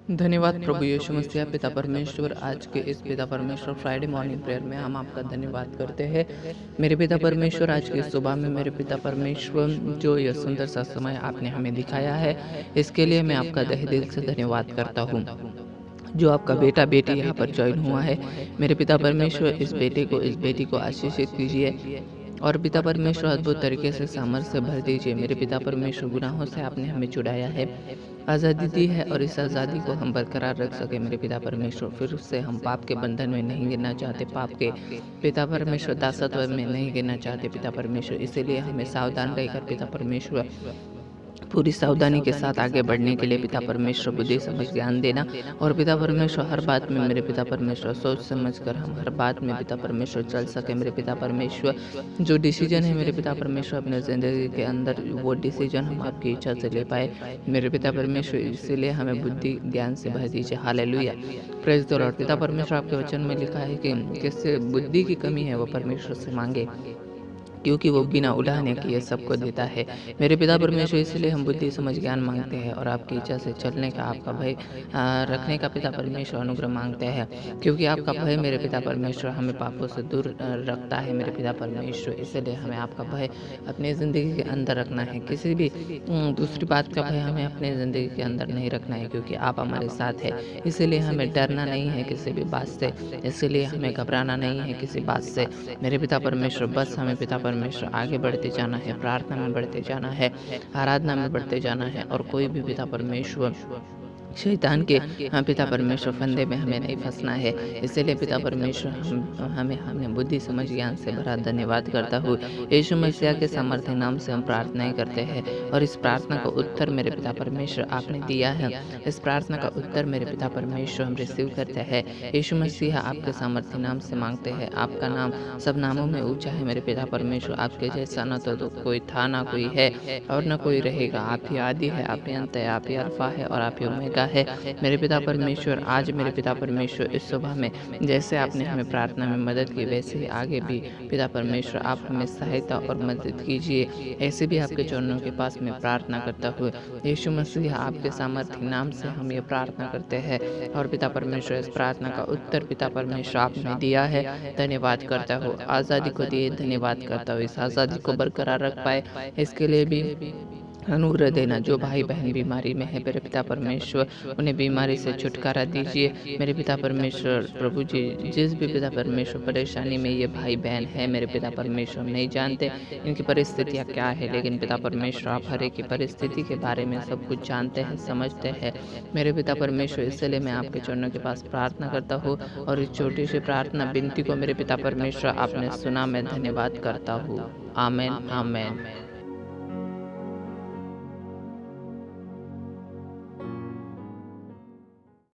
धन्यवाद प्रभु यीशु मसीह पिता परमेश्वर। आज के इस पिता परमेश्वर फ्राइडे मॉर्निंग प्रेयर में हम आपका धन्यवाद करते हैं। मेरे पिता परमेश्वर, आज की सुबह में मेरे पिता परमेश्वर जो यह सुंदर सा समय आपने हमें दिखाया है, इसके लिए मैं आपका तहे दिल से धन्यवाद करता हूँ। जो आपका बेटा बेटी यहाँ पर ज्वाइन हुआ है, मेरे पिता परमेश्वर इस बेटी को आशीषित कीजिए और पिता परमेश्वर अद्भुत तरीके से सामर्थ्य से भर दीजिए। मेरे पिता परमेश्वर, गुनाहों से आपने हमें छुड़ाया है, आज़ादी दी है और इस आज़ादी को हम बरकरार रख सके। मेरे पिता परमेश्वर, फिर उससे हम पाप के बंधन में नहीं गिरना चाहते, पाप के पिता परमेश्वर दासत्व में नहीं गिरना चाहते पिता परमेश्वर। इसीलिए हमें सावधान रहकर पिता परमेश्वर पूरी सावधानी के साथ आगे बढ़ने के लिए पिता परमेश्वर बुद्धि समझ ज्ञान देना। और पिता परमेश्वर हर बात में मेरे पिता परमेश्वर सोच समझ कर हम हर बात में पिता परमेश्वर चल सके। मेरे पिता परमेश्वर, जो डिसीजन है मेरे पिता परमेश्वर अपने ज़िंदगी के अंदर, वो डिसीजन हम आपकी इच्छा से ले पाए मेरे पिता परमेश्वर। इसीलिए हमें बुद्धि ज्ञान से भर दीजिए। Hallelujah, praise the Lord. पिता परमेश्वर, आपके वचन में लिखा है कि किससे बुद्धि की कमी है वो परमेश्वर से मांगे, क्योंकि वो बिना उलाहने किए सबको देता है। मेरे पिता परमेश्वर, इसलिए हम बुद्धि समझ ज्ञान मांगते हैं और आपकी इच्छा से चलने का, आपका भय रखने का पिता परमेश्वर अनुग्रह मांगते हैं, क्योंकि आपका भय मेरे पिता परमेश्वर हमें पापों से दूर रखता है। मेरे पिता परमेश्वर, इसलिए हमें आपका भय अपनी ज़िंदगी के अंदर रखना है। किसी भी दूसरी बात का भय हमें अपनी ज़िंदगी के अंदर नहीं रखना है, क्योंकि आप हमारे साथ हैं। इसीलिए हमें डरना नहीं है किसी भी बात से, इसीलिए हमें घबराना नहीं है किसी बात से। मेरे पिता परमेश्वर, बस हमें पिता परमेश्वर आगे बढ़ते जाना है, प्रार्थना में बढ़ते जाना है, आराधना में बढ़ते जाना है, और कोई भी पिता परमेश्वर शैतान के पिता परमेश्वर फंदे में हमें नहीं फंसना है। इसीलिए पिता परमेश्वर हमें बुद्धि समझ ज्ञान से भरा धन्यवाद करता हूँ। यीशु मसीह के सामर्थ्य नाम से हम प्रार्थनाएं करते हैं और इस प्रार्थना का उत्तर मेरे पिता परमेश्वर आपने दिया है। इस प्रार्थना का उत्तर मेरे पिता परमेश्वर हम रिसीव करते हैं। यीशु मसीह, आपके सामर्थ्य नाम से मांगते हैं। आपका नाम सब नामों में ऊंचा है मेरे पिता परमेश्वर। आपके जैसा न तो कोई था, ना कोई है और न कोई रहेगा। आप ही आदि है, आप ही अंत है, आप ही अल्फा है और आप ही ओमेगा है। मेरे पिता परमेश्वर, आज मेरे पिता परमेश्वर इस सुबह में जैसे आपने हमें प्रार्थना में मदद की, वैसे ही आगे भी पिता परमेश्वर आप हमें सहायता और मदद कीजिए। ऐसे भी आपके चरणों के पास मैं प्रार्थना करता हूँ। यीशु मसीह, आपके सामर्थ्य नाम से हम ये प्रार्थना करते हैं और पिता परमेश्वर इस प्रार्थना का उत्तर पिता परमेश्वर आपने दिया है। धन्यवाद करता हूँ। आज़ादी को दिए धन्यवाद करता हूँ। इस आज़ादी को बरकरार रख पाए, इसके लिए भी अनुग्रह देना। जो भाई बहन बीमारी में है मेरे पिता परमेश्वर, उन्हें बीमारी से छुटकारा दीजिए। मेरे पिता परमेश्वर, प्रभु जी, जिस भी पिता परमेश्वर परेशानी में ये भाई बहन है मेरे पिता परमेश्वर, हम नहीं जानते इनकी परिस्थितियाँ क्या है, लेकिन पिता परमेश्वर आप हर एक की परिस्थिति के बारे में सब कुछ जानते हैं, समझते हैं मेरे पिता परमेश्वर। इसलिए मैं आपके चरणों के पास प्रार्थना करता हूँ और इस छोटी सी प्रार्थना विनती को मेरे पिता परमेश्वर आपने सुना, मैं धन्यवाद करता हूँ। आमेन, आमेन।